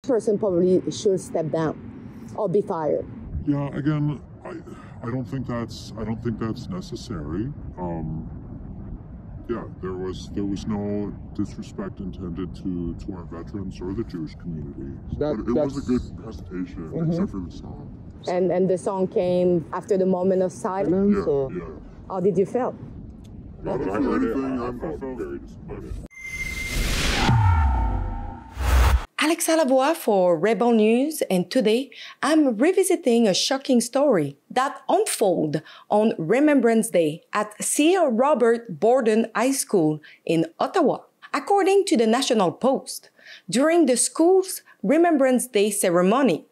person probably should step down or be fired. Yeah, again, I don't think that's necessary. Yeah, there was no disrespect intended to our veterans or the Jewish community. But it was a good presentation, except for the song. And the song came after the moment of silence? Yeah. How did you feel? Not that I heard anything, I felt very disappointed. Alexa Lavoie for Rebel News, and today I'm revisiting a shocking story that unfolded on Remembrance Day at Sir Robert Borden High School in Ottawa. According to the National Post, during the school's Remembrance Day ceremony,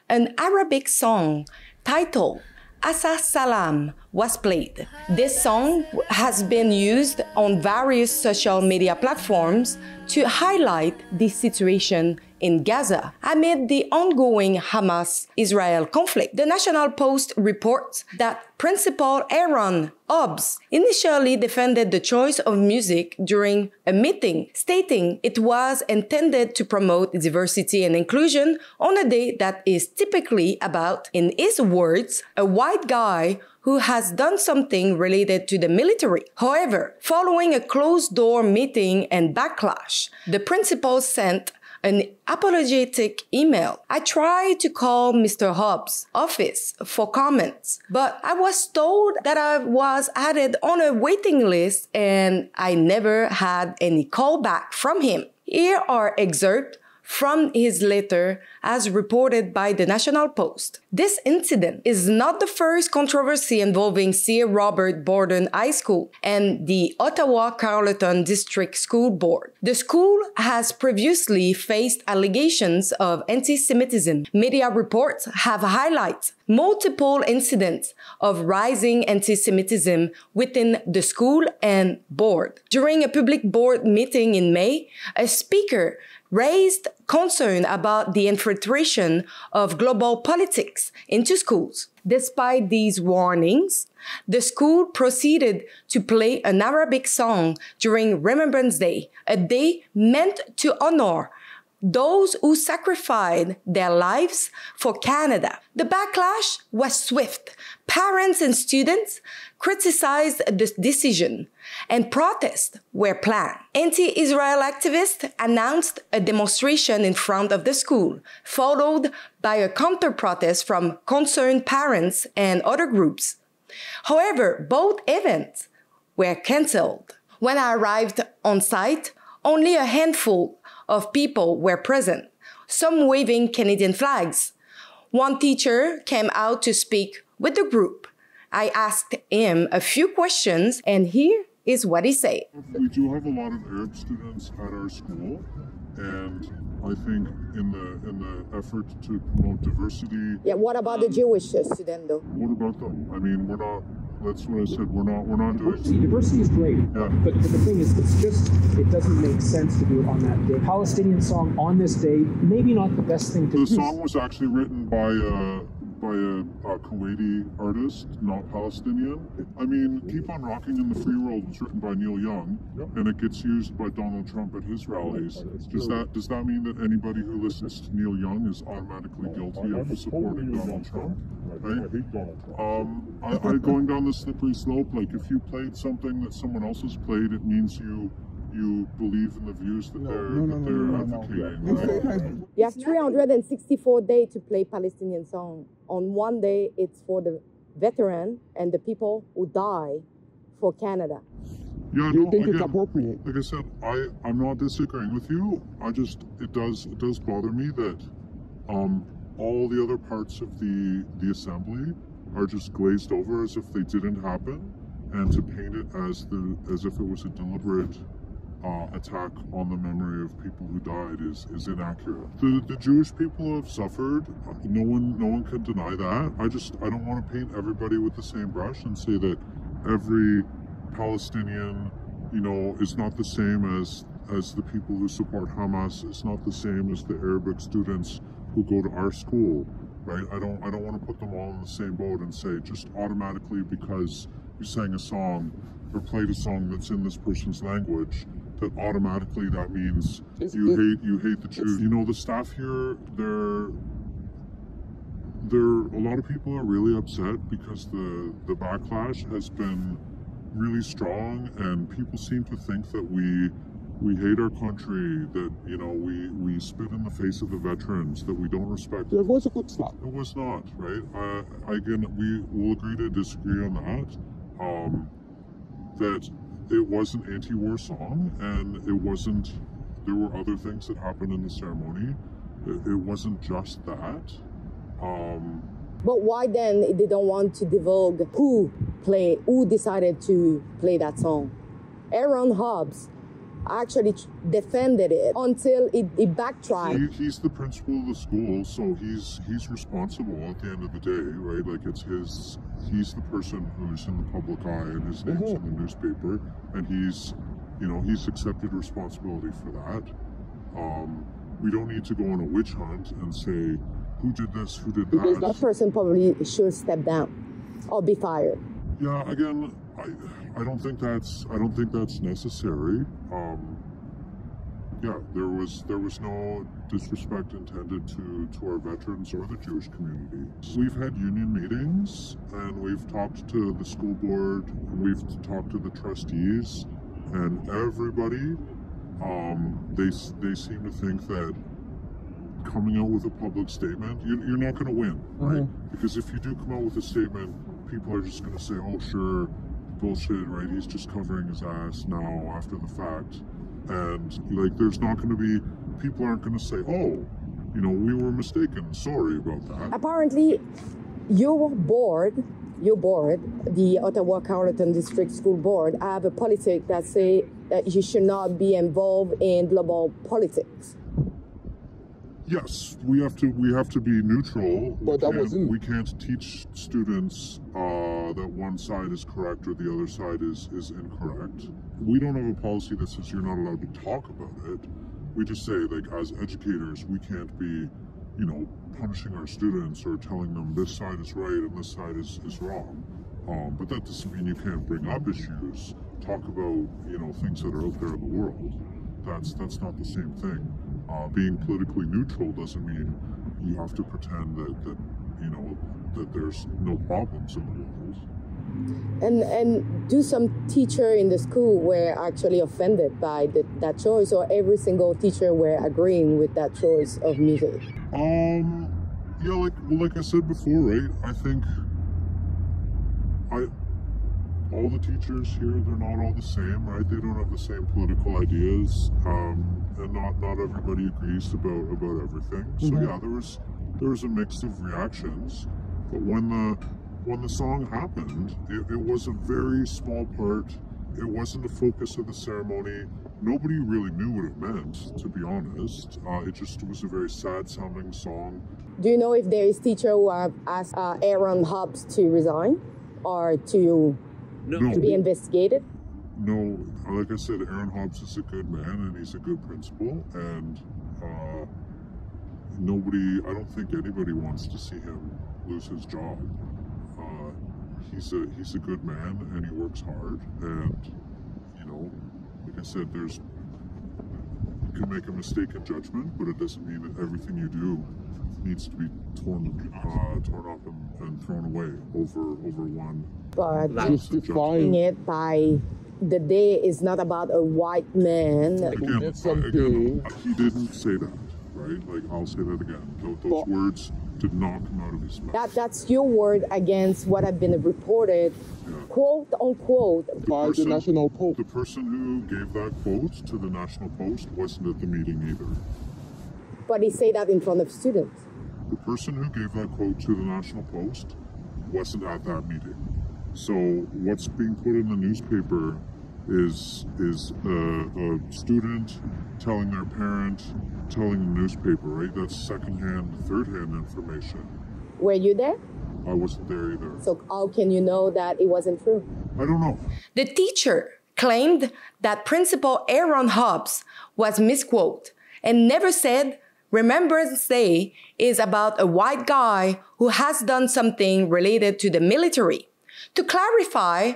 an Arabic song titled Asa Salam was played. This song has been used on various social media platforms to highlight the situation in Gaza amid the ongoing Hamas-Israel conflict. The National Post reports that Principal Aaron Hobbs initially defended the choice of music during a meeting, stating it was intended to promote diversity and inclusion on a day that is typically about, in his words, a white guy who has done something related to the military. However, following a closed-door meeting and backlash, the principal sent an apologetic email. I tried to call Mr. Hobbs' office for comments, but I was told that I was added on a waiting list and I never had any call back from him. Here are excerpts from his letter as reported by the National Post. This incident is not the first controversy involving Sir Robert Borden High School and the Ottawa Carleton District School Board. The school has previously faced allegations of anti-Semitism. Media reports have highlighted multiple incidents of rising anti-Semitism within the school and board. During a public board meeting in May, a speaker raised concern about the infiltration of global politics into schools. Despite these warnings, the school proceeded to play an Arabic song during Remembrance Day, a day meant to honor those who sacrificed their lives for Canada. The backlash was swift. Parents and students criticized the decision, and protests were planned. Anti-Israel activists announced a demonstration in front of the school, followed by a counter-protest from concerned parents and other groups. However, both events were cancelled. When I arrived on site, only a handful of people were present, some waving Canadian flags. One teacher came out to speak with the group. I asked him a few questions, and here is what he said. We do have a lot of Arab students at our school, and I think in the effort to promote diversity. Yeah, what about the Jewish student though? What about them? I mean, we're not. That's what I said. We're not doing. Diversity is great, yeah. but the thing is, it doesn't make sense to do it on that day. Palestinian song on this day, maybe not the best thing to do. The song was actually written by a Kuwaiti artist, not Palestinian. I mean, Keep on Rocking in the Free World was written by Neil Young, and it gets used by Donald Trump at his rallies. Does that mean that anybody who listens to Neil Young is automatically guilty of supporting Donald Trump? Right? I going down the slippery slope. Like, if you played something that someone else has played, it means you believe in the views that they're advocating. Right? You have 364 days to play Palestinian song. On one day, it's for the veteran and the people who die for Canada. Yeah, Do you think it's appropriate? Like I said, I'm not disagreeing with you. It does bother me that all the other parts of the assembly are just glazed over as if they didn't happen, and to paint it as if it was a deliberate attack on the memory of people who died is inaccurate. The Jewish people have suffered. No one can deny that. I don't want to paint everybody with the same brush and say that every Palestinian, is not the same as the people who support Hamas. It's not the same as the Arabic students who go to our school, right? I don't want to put them all in the same boat and say just automatically because you sang a song or played a song that's in this person's language that automatically that means you hate the Jews. You know, the staff here, a lot of people are really upset because the backlash has been really strong, and people seem to think that we hate our country, that, you know, we spit in the face of the veterans, that we don't respect. It was a good slap. It was not, right? Again, we will agree to disagree on that. That it was an anti-war song, and it wasn't, there were other things that happened in the ceremony. It wasn't just that. But why then they don't want to divulge who decided to play that song? Aaron Hobbs actually defended it until it backtracked. He's the principal of the school, so he's responsible at the end of the day, right? Like, he's the person who's in the public eye, and his name's in the newspaper, and he's accepted responsibility for that. We don't need to go on a witch hunt and say who did this, who did that. Because that person probably should step down or be fired. Yeah, again, I don't think that's necessary. Yeah, there was no disrespect intended to our veterans or the Jewish community. We've had union meetings, and we've talked to the school board, and we've talked to the trustees, and everybody, they seem to think that coming out with a public statement, you're not going to win, right? Because if you do come out with a statement, people are just going to say, oh, sure, bullshit, right? He's just covering his ass now after the fact. And, like, there's not going to be, people aren't going to say, oh, you know, we were mistaken, sorry about that. Apparently, your board, the Ottawa Carleton District School Board, have a politic that say that you should not be involved in global politics. Yes, we have to be neutral. But we can't teach students that one side is correct or the other side is incorrect. We don't have a policy that says you're not allowed to talk about it. We just say, like, as educators, we can't be, you know, punishing our students or telling them this side is right and this side is wrong. But that doesn't mean you can't bring up issues, talk about, you know, things that are out there in the world. That's not the same thing. Being politically neutral doesn't mean you have to pretend that you know, that there's no problems in the world. And do some teacher in the school were actually offended by that choice, or every single teacher were agreeing with that choice of music? Yeah, like I said before, right? I think all the teachers here, they're not all the same, right? They don't have the same political ideas, and not everybody agrees about everything. So yeah, there was a mix of reactions, but when the song happened, it was a very small part. It wasn't the focus of the ceremony. Nobody really knew what it meant, to be honest. It just was a very sad-sounding song. Do you know if there is teacher who have asked Aaron Hobbs to resign or to be investigated? No, like I said, Aaron Hobbs is a good man and he's a good principal, and I don't think anybody wants to see him lose his job. He's a good man and he works hard, and, you know, like I said, you can make a mistaken judgment, but it doesn't mean that everything you do needs to be torn up and thrown away over one. But justifying it by the day is not about a white man. Again, he didn't say that, right? Like, I'll say that again. Those words did not come out of his mouth. That's your word against what have been reported, quote unquote, by the National Post. The person who gave that quote to the National Post wasn't at the meeting either. But he said that in front of students. The person who gave that quote to the National Post wasn't at that meeting. So what's being put in the newspaper is a student telling their parent, telling the newspaper, right? That's secondhand, third-hand information. Were you there? I wasn't there either. So how can you know that it wasn't true? I don't know. The teacher claimed that Principal Aaron Hobbs was misquoted and never said Remembrance Day is about a white guy who has done something related to the military. To clarify,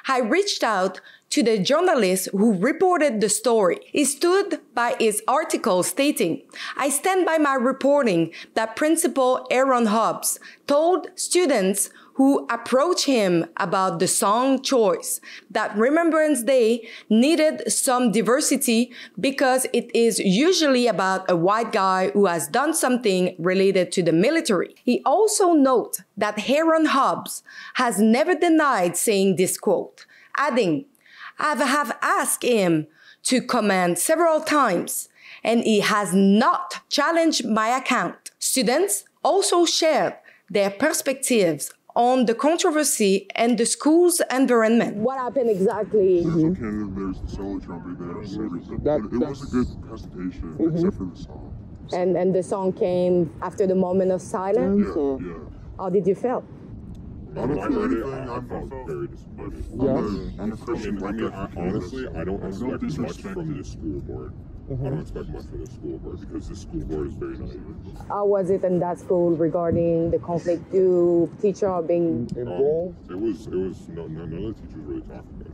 I reached out to the journalist who reported the story. He stood by his article stating, "I stand by my reporting that Principal Aaron Hobbs told students who approached him about the song choice that Remembrance Day needed some diversity because it is usually about a white guy who has done something related to the military." He also notes that Aaron Hobbs has never denied saying this quote, adding, "I have asked him to comment several times, and he has not challenged my account." Students also shared their perspectives on the controversy and the school's environment. What happened exactly? There's a cannon, there's the solo trumpet there, and everything. But it was a good presentation, except for the song. And the song came after the moment of silence? Yeah. How did you feel? I don't feel anything. I felt very disappointed. I'm a Christian. Honestly, I don't expect much from the school board. I don't expect much from the school board because the school board is very naive. How was it in that school regarding the conflict? Do teachers are being involved? It was none of the teachers really talked about it.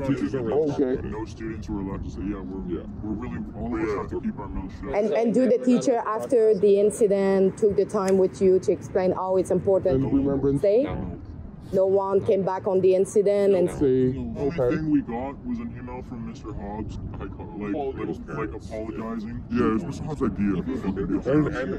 Teachers don't really talk about it. No students were allowed to say, we're really, all of us have to keep our mouths shut. And do the teacher, after the incident, took the time with you to explain how it's important to Remembrance say? No one came back on the incident and say, The only thing we got was an email from Mr. Hobbs, like apologizing. Yeah, it was Mr. Hobbs' idea. And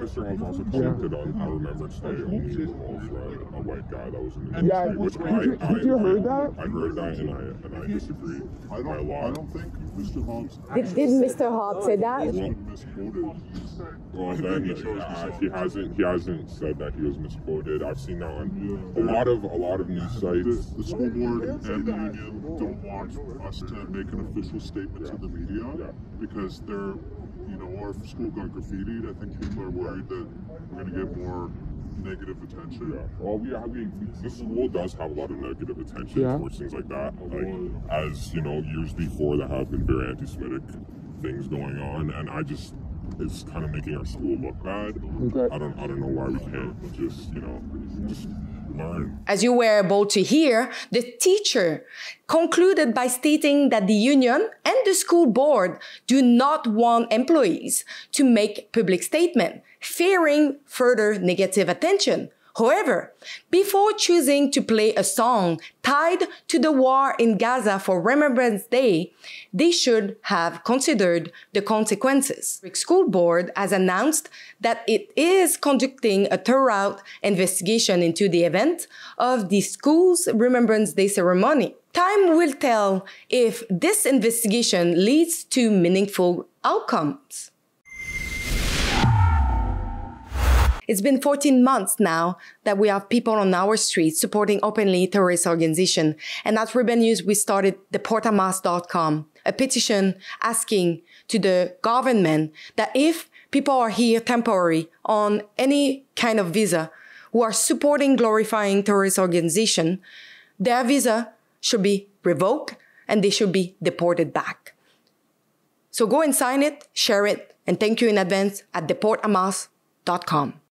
Mr. Hobbs also commented on our Remembrance Day only involved a white guy that was in the military, which did you heard that? I heard that and I disagree by a lot. I don't think Mr. Hobbs... Did Mr. Hobbs say that? Misquoted. Well, then he hasn't said that he was misquoted. I've seen that on a lot of news sites. The school board and the union don't want us to make an official statement to the media because they're, our school got graffitied. I think people are worried that we're going to get more negative attention. Yeah. Well, the school does have a lot of negative attention towards things like that. As years before, there have been very anti-Semitic things going on, and it's kind of making our school look bad. Okay. I don't know why we can't just learn. As you were able to hear, the teacher concluded by stating that the union and the school board do not want employees to make public statements, fearing further negative attention. However, before choosing to play a song tied to the war in Gaza for Remembrance Day, they should have considered the consequences. The school board has announced that it is conducting a thorough investigation into the event of the school's Remembrance Day ceremony. Time will tell if this investigation leads to meaningful outcomes. It's been 14 months now that we have people on our streets supporting openly terrorist organizations. And at Rebel News, we started deportamas.com, a petition asking to the government that if people are here temporarily on any kind of visa who are supporting glorifying terrorist organization, their visa should be revoked and they should be deported back. So go and sign it, share it, and thank you in advance at deportamas.com.